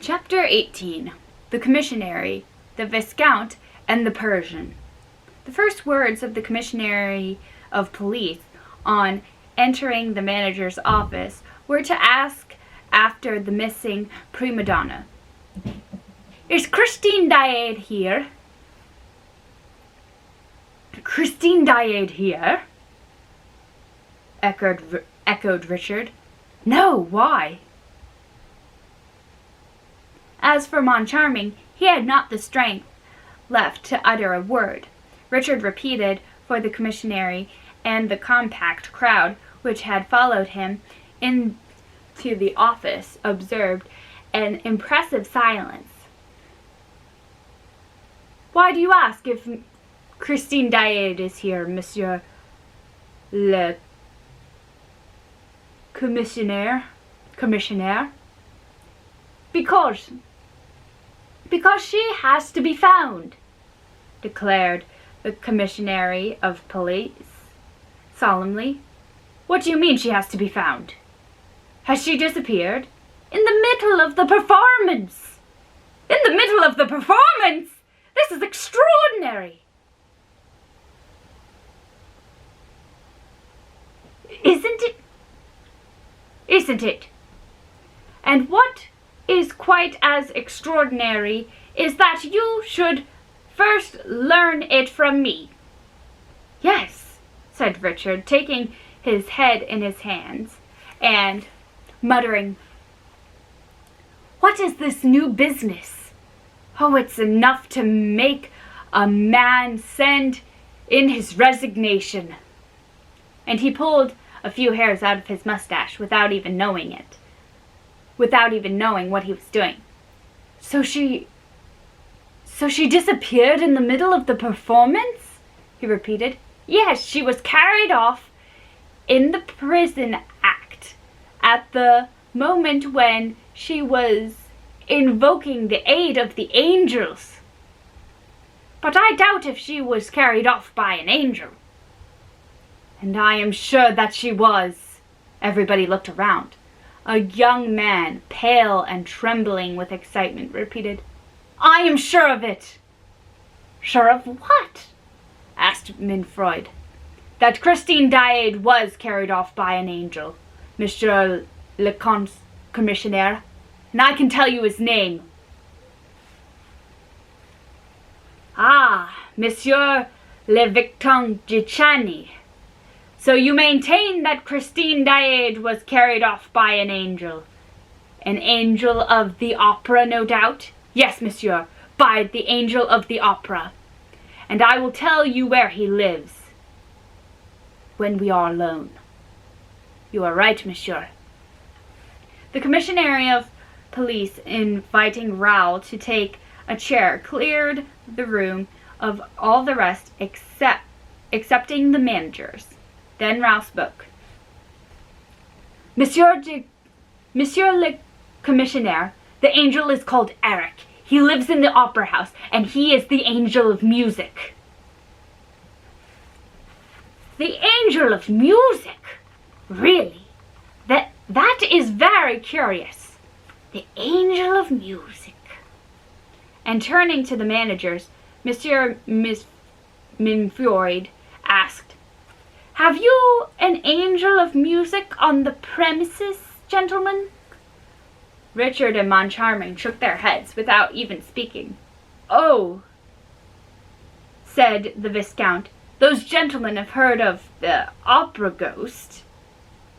Chapter 18. The Commissary, the Viscount, and the Persian. The first words of the Commissary of Police on entering the manager's office were to ask after the missing prima donna. "Is Christine Daae here?" "Christine Daae here?" echoed Richard. "No, why?" As for Moncharming, he had not the strength left to utter a word. Richard repeated for the commissary and the compact crowd which had followed him into the office observed an impressive silence. "Why do you ask if Christine Daae is here, Monsieur le Commissionaire?" Because she has to be found," declared the Commissary of Police solemnly. "What do you mean she has to be found? Has she disappeared?" "In the middle of the performance!" "In the middle of the performance? This is extraordinary!" Isn't it? And what is quite as extraordinary is that you should first learn it from me." "Yes," said Richard, taking his head in his hands and muttering, "What is this new business? Oh, it's enough to make a man send in his resignation." And he pulled a few hairs out of his mustache without even knowing it. Without even knowing what he was doing. So she disappeared in the middle of the performance?" he repeated. "Yes, she was carried off in the prison act at the moment when she was invoking the aid of the angels. But I doubt if she was carried off by an angel." "And I am sure that she was." Everybody looked around. A young man, pale and trembling with excitement, repeated, "I am sure of it." "Sure of what?" asked Minfroid. "That Christine Daae was carried off by an angel, Monsieur le Commissaire, and I can tell you his name." "Ah, Monsieur le Vicomte Giuliani. So you maintain that Christine Daae was carried off by an angel. An angel of the opera, no doubt?" "Yes, monsieur, by the angel of the opera. And I will tell you where he lives when we are alone." "You are right, monsieur." The Commissary of Police, inviting Raoul to take a chair, cleared the room of all the rest excepting the managers. Then Raoul spoke. Monsieur le Commissaire, the angel is called Eric. He lives in the opera house, and he is the angel of music." "The angel of music? Really? That is very curious. The angel of music." And turning to the managers, Monsieur Minfroid asked, "Have you an angel of music on the premises, gentlemen?" Richard and Moncharming shook their heads without even speaking. "Oh," said the Viscount, "those gentlemen have heard of the opera ghost.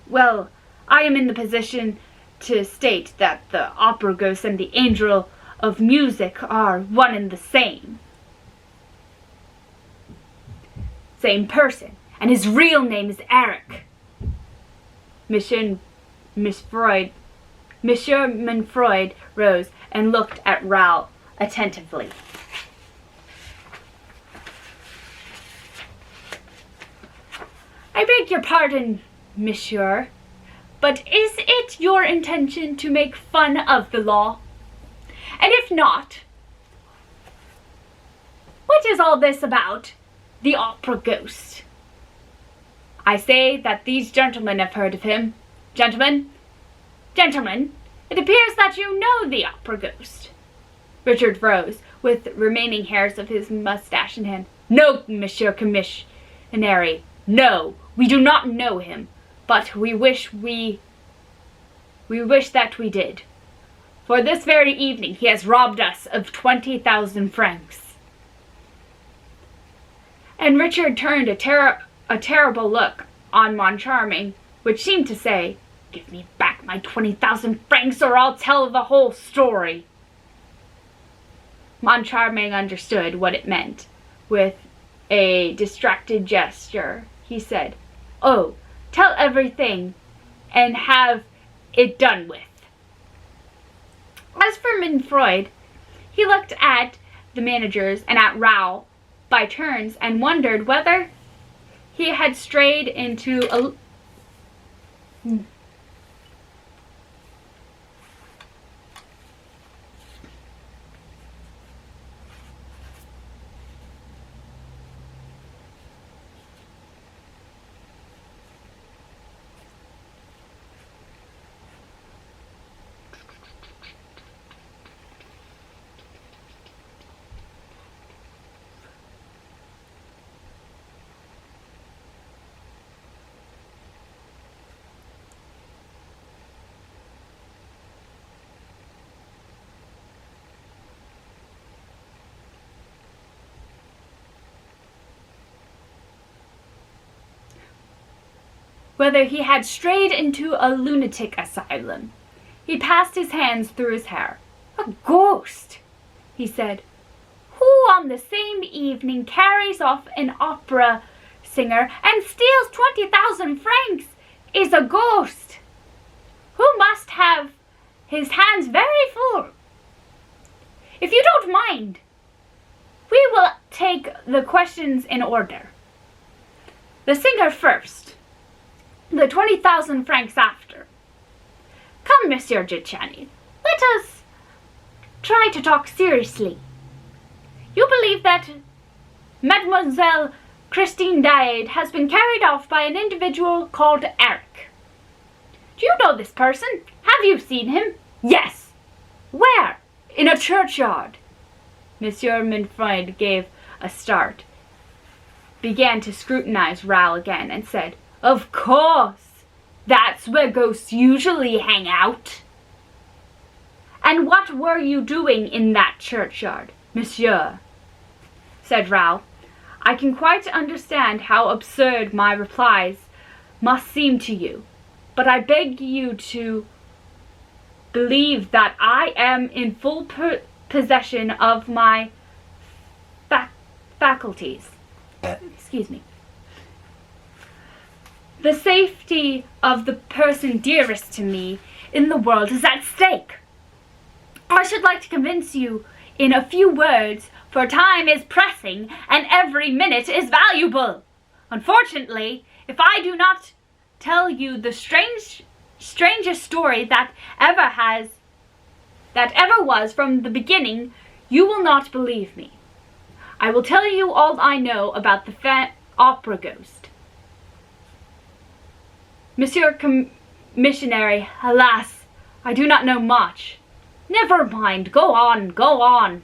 Well, I am in the position to state that the opera ghost and the angel of music are one and the same. Same person. And his real name is Eric." Monsieur Minfroid rose and looked at Raoul attentively. "I beg your pardon, monsieur, but is it your intention to make fun of the law? And if not, what is all this about the opera ghost?" "I say that these gentlemen have heard of him. Gentlemen, It appears that you know the opera ghost. Richard rose, with remaining hairs of his mustache in hand. No, Monsieur Commissionary, no, we do not know him, but we wish that we did. For this very evening he has robbed us of 20,000 francs. And Richard turned a terrible look on Moncharming, which seemed to say, "Give me back my 20,000 francs or I'll tell the whole story." Moncharming understood what it meant. With a distracted gesture, he said, "Oh, tell everything and have it done with." As for Minfreud, he looked at the managers and at Raoul by turns and wondered whether he had strayed into a whether he had strayed into a lunatic asylum. He passed his hands through his hair. "A ghost," he said. "Who on the same evening carries off an opera singer and steals 20,000 francs is a ghost, who must have his hands very full. If you don't mind, we will take the questions in order. The singer first, the 20,000 francs after. Come, Monsieur Giuliani, let us try to talk seriously. You believe that Mademoiselle Christine Daae has been carried off by an individual called Eric. Do you know this person? Have you seen him?" "Yes." "Where?" "In a churchyard." Monsieur Minfreud gave a start, began to scrutinize Raoul again, and said, "Of course, that's where ghosts usually hang out." "And what were you doing in that churchyard, monsieur?" said Raoul. "I can quite understand how absurd my replies must seem to you, but I beg you to believe that I am in full possession of my faculties. Excuse me. The safety of the person dearest to me in the world is at stake. I should like to convince you in a few words, for time is pressing and every minute is valuable. Unfortunately, if I do not tell you the strangest story that ever was from the beginning, you will not believe me. I will tell you all I know about the opera ghost. Monsieur Commissionary, alas, I do not know much." "Never mind, go on,"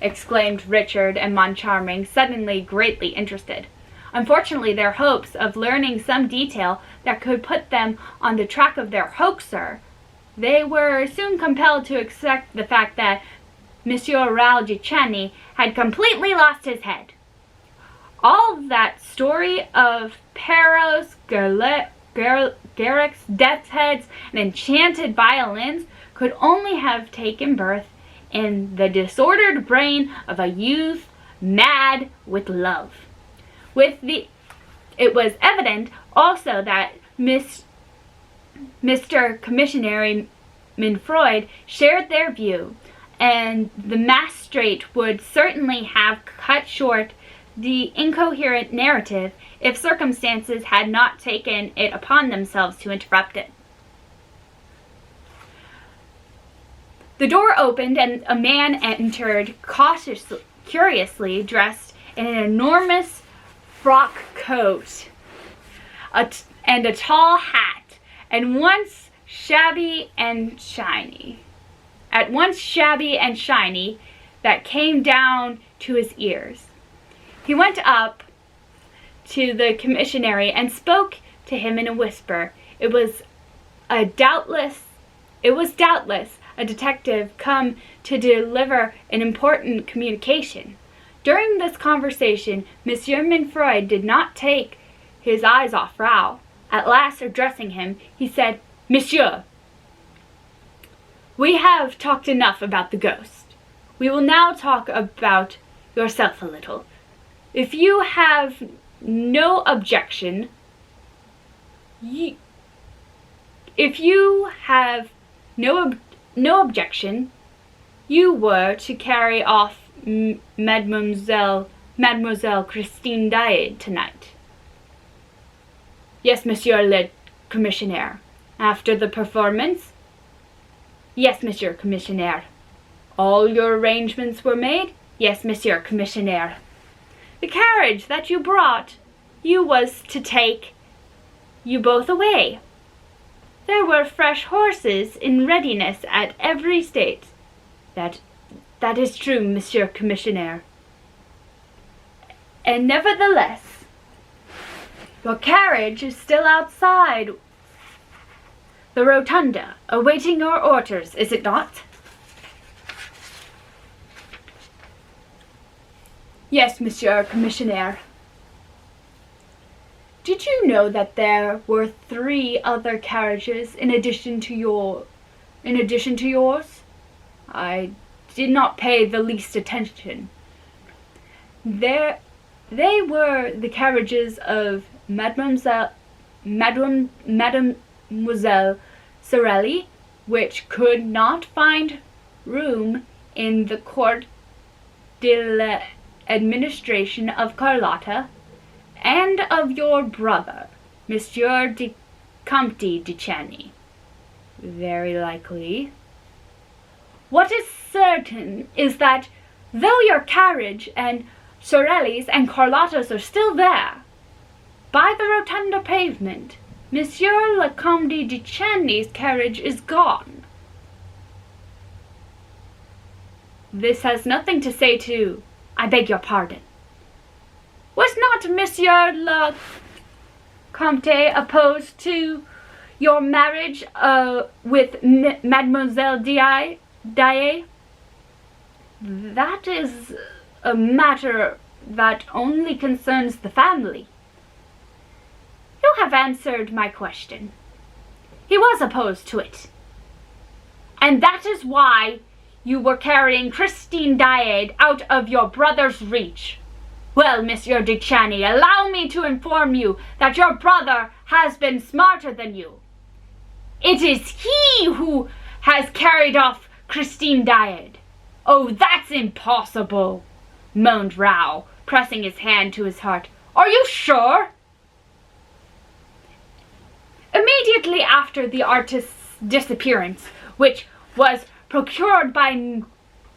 exclaimed Richard and Moncharming, suddenly greatly interested. Unfortunately, their hopes of learning some detail that could put them on the track of their hoaxer, they were soon compelled to accept the fact that Monsieur Raoul Giuliani had completely lost his head. All that story of Perros, Garrick's, death's heads, and enchanted violins could only have taken birth in the disordered brain of a youth mad with love. It was evident also that Mr. Commissionary Minfreud shared their view, and the magistrate would certainly have cut short the incoherent narrative if circumstances had not taken it upon themselves to interrupt it. The door opened and a man entered, curiously dressed in an enormous frock coat and a tall hat, and once shabby and shiny. At once shabby and shiny, that came down to his ears. He went up to the commissionary and spoke to him in a whisper. It was doubtless a detective come to deliver an important communication. During this conversation, Monsieur Mainfroid did not take his eyes off Raoul. At last, addressing him, he said, "Monsieur, we have talked enough about the ghost. We will now talk about yourself a little. If you have no objection, you were to carry off Mademoiselle Christine Daae tonight." "Yes, Monsieur le Commissaire." "After the performance?" "Yes, Monsieur Commissaire." "All your arrangements were made?" "Yes, Monsieur Commissaire." "The carriage that you brought you was to take you both away. There were fresh horses in readiness at every state." That is true, Monsieur Commissaire." "And nevertheless, your carriage is still outside the rotunda, awaiting your orders, is it not?" "Yes, Monsieur Commissaire." "Did you know that there were 3 other carriages in addition to yours?" "I did not pay the least attention." They were the carriages of Mademoiselle Sorelli, which could not find room in the court de l'administration of Carlotta, and of your brother, Monsieur de Comte de Chagny." "Very likely." "What is certain is that though your carriage and Sorelli's and Carlotta's are still there, by the rotunda pavement, Monsieur le Comte de Chagny's carriage is gone." "This has nothing to say to—" "I beg your pardon." "Was not Monsieur le Comte opposed to your marriage with Mademoiselle Daae?" "That is a matter that only concerns the family." "You have answered my question. He was opposed to it. And that is why you were carrying Christine Daae out of your brother's reach. Well, Monsieur de Chagny, allow me to inform you that your brother has been smarter than you. It is he who has carried off Christine Daae." "Oh, that's impossible," moaned Raoul, pressing his hand to his heart. "Are you sure?" "Immediately after the artist's disappearance, which was procured by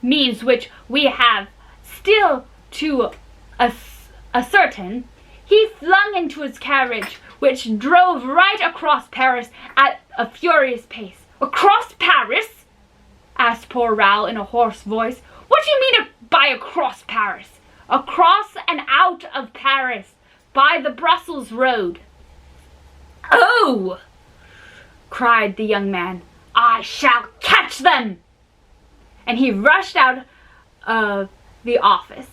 means which we have still to ascertain, he flung into his carriage, which drove right across Paris at a furious pace." "Across Paris?" asked poor Raoul in a hoarse voice. "What do you mean by across Paris?" "Across and out of Paris, by the Brussels road." "Oh!" cried the young man. "I shall catch them!" And he rushed out of the office.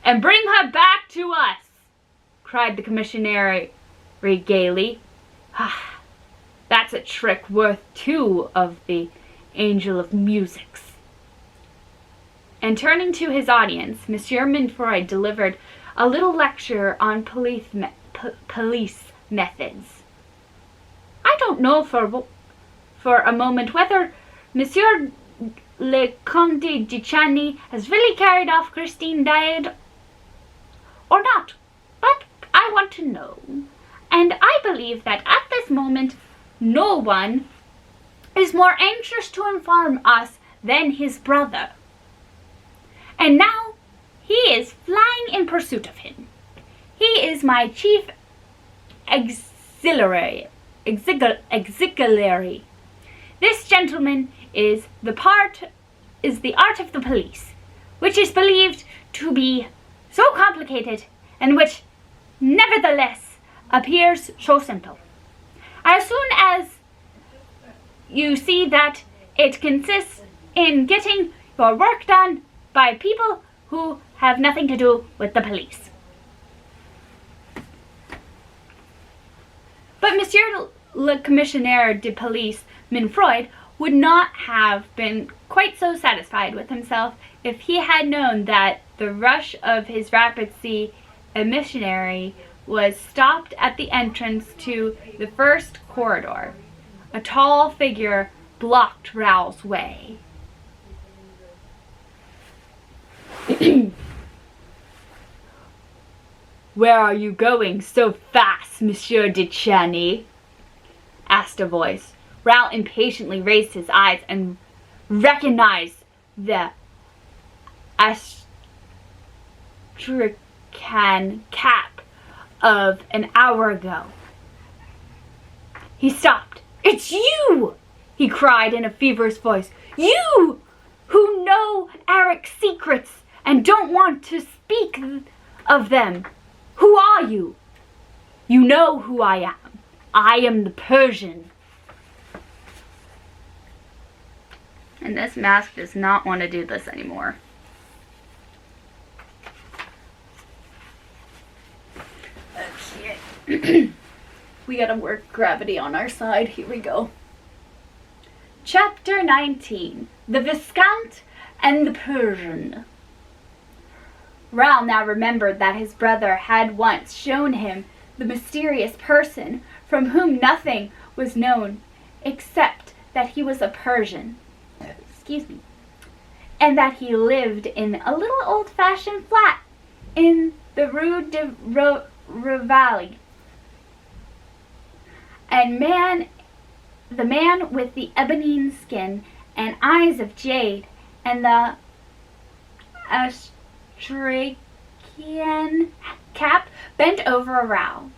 "And bring her back to us!" cried the commissionary gaily. "Ah, that's a trick worth 2 of the Angel of Musics." And turning to his audience, Monsieur Mainfroid delivered a little lecture on police methods. "I don't know for a moment whether Monsieur le Comte de Chagny has really carried off Christine Daae or not, but I want to know, and I believe that at this moment no one is more anxious to inform us than his brother. And now he is flying in pursuit of him. He is my chief auxiliary, exemplary. This, gentlemen, is the art of the police, which is believed to be so complicated and which nevertheless appears so simple. As soon as you see that it consists in getting your work done by people who have nothing to do with the police. But Monsieur le Commissaire de Police Minfroid would not have been quite so satisfied with himself if he had known that the rush of his rapid sea emissary was stopped at the entrance to the first corridor. A tall figure blocked Raoul's way. "Where are you going so fast, Monsieur de Chagny?" asked a voice. Raoul impatiently raised his eyes and recognized the Astrakhan cap of an hour ago. He stopped. "It's you!" he cried in a feverish voice. "You who know Eric's secrets and don't want to speak of them. Who are you?" "You know who I am. I am the Persian." And this mask does not want to do this anymore. Okay. We gotta work gravity on our side. Here we go. Chapter 19. The Viscount and the Persian. Raoul now remembered that his brother had once shown him the mysterious person from whom nothing was known except that he was a Persian. Excuse me. And that he lived in a little old-fashioned flat in the Rue de Rivoli. And the man with the ebony skin and eyes of jade and the Astrakhan cap bent over Raoul.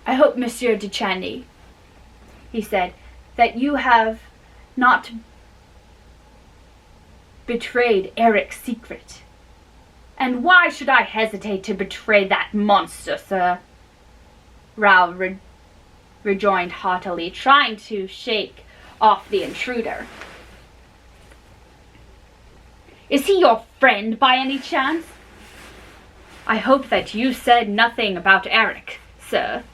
"I hope, Monsieur de Chagny," he said, "that you have not betrayed Eric's secret." "And why should I hesitate to betray that monster, sir?" Raoul rejoined haughtily, trying to shake off the intruder. "Is he your friend by any chance?" "I hope that you said nothing about Eric, sir,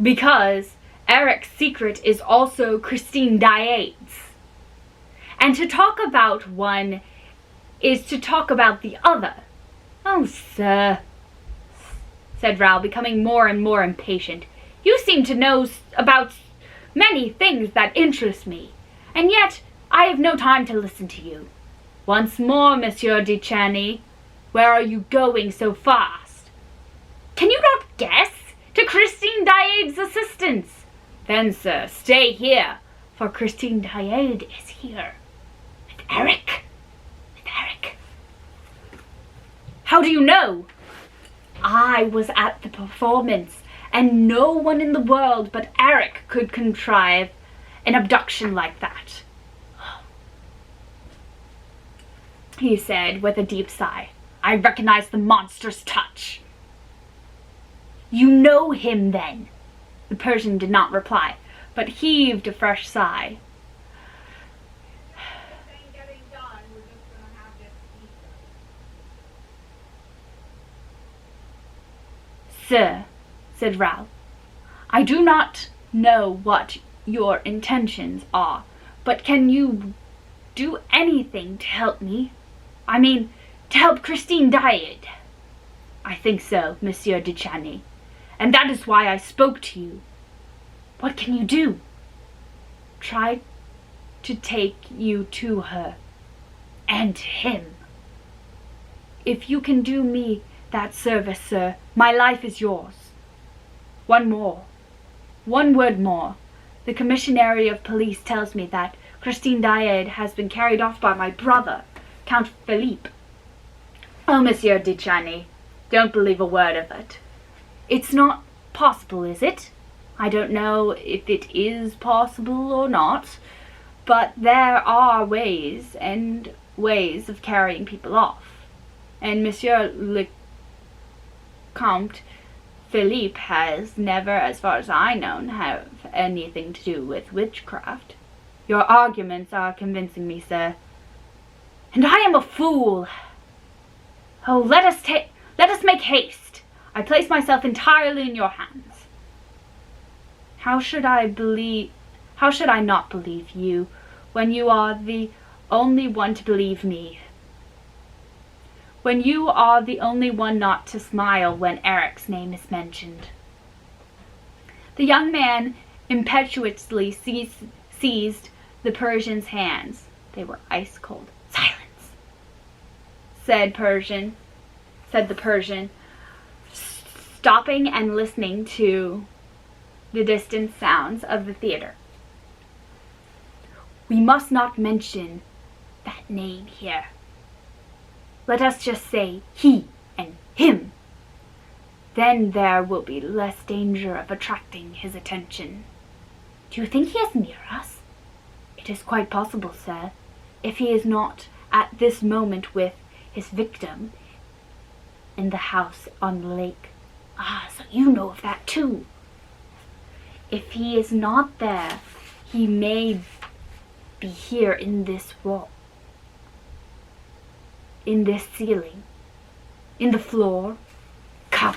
because Eric's secret is also Christine Daae's. And to talk about one is to talk about the other." "Oh, sir," said Raoul, becoming more and more impatient. "You seem to know about many things that interest me, and yet I have no time to listen to you. Once more, Monsieur de Chagny, where are you going so fast?" "Can you not guess? To Christine Daae's assistance." "Then, sir, stay here, for Christine Daae is here. With Eric. With Eric." "How do you know?" "I was at the performance, and no one in the world but Eric could contrive an abduction like that," he said with a deep sigh. "I recognize the monster's touch." "You know him, then?" The Persian did not reply, but heaved a fresh sigh. "Sir," said Raoul, "I do not know what your intentions are, but can you do anything to help me? I mean, to help Christine Daae?" "I think so, Monsieur de Chagny, and that is why I spoke to you." "What can you do?" "Try to take you to her, and to him. If you can do me that service, sir, my life is yours. One word more. The commissary of police tells me that Christine Daae has been carried off by my brother, Count Philippe." "Oh, Monsieur de Chagny, don't believe a word of it." "It's not possible, is it?" I don't know if it is possible or not, but there are ways and ways of carrying people off. And Monsieur le Comte Philippe has never, as far as I know, have anything to do with witchcraft. Your arguments are convincing me, sir. And I am a fool. Oh, let us make haste. I place myself entirely in your hands. How should I not believe you when you are the only one to believe me? When you are the only one not to smile when Eric's name is mentioned. The young man impetuously seized the Persian's hands. They were ice cold. Silence, said the Persian, stopping and listening to the distant sounds of the theater. We must not mention that name here. Let us just say he and him. Then there will be less danger of attracting his attention. Do you think he is near us? It is quite possible, sir, if he is not at this moment with his victim in the house on the lake. Ah, so you know of that too. If he is not there, he may be here in this wall, in this ceiling, in the floor. Come.